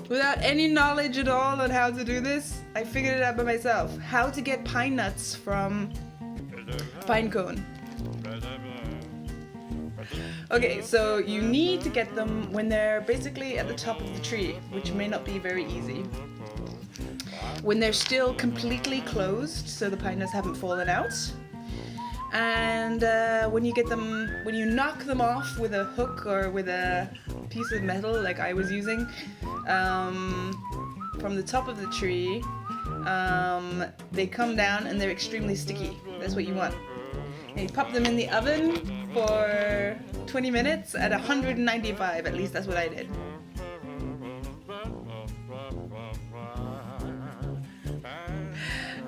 Without any knowledge at all on how to do this, I figured it out by myself. How to get pine nuts from a pine cone. Okay, so you need to get them when they're basically at the top of the tree, which may not be very easy. When they're still completely closed, so the pine nuts haven't fallen out. And when you knock them off with a hook or with a piece of metal like I was using, from the top of the tree, they come down and they're extremely sticky. That's what you want. And you pop them in the oven for 20 minutes at 195, at least that's what I did.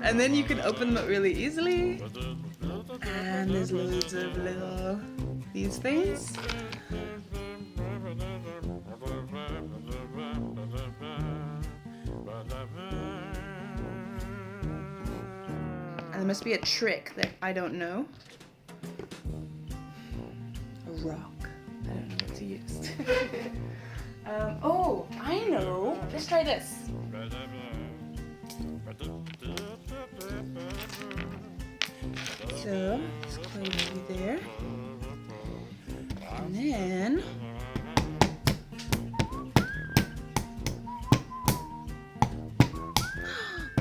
And then you can open them up really easily. And there's loads of little these things. And there must be a trick that I don't know. A rock. I don't know what to use. Oh, I know. Let's try this. So, it's going to be there. And then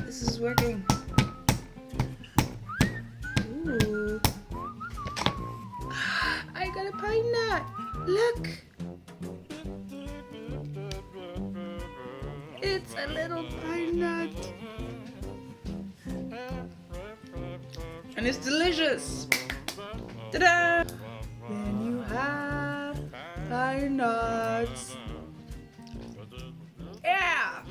this is working. Ooh. I got a pine nut. Look. It's a little pine nut. And it's delicious. Ta-da! Then you have pine nuts. Yeah!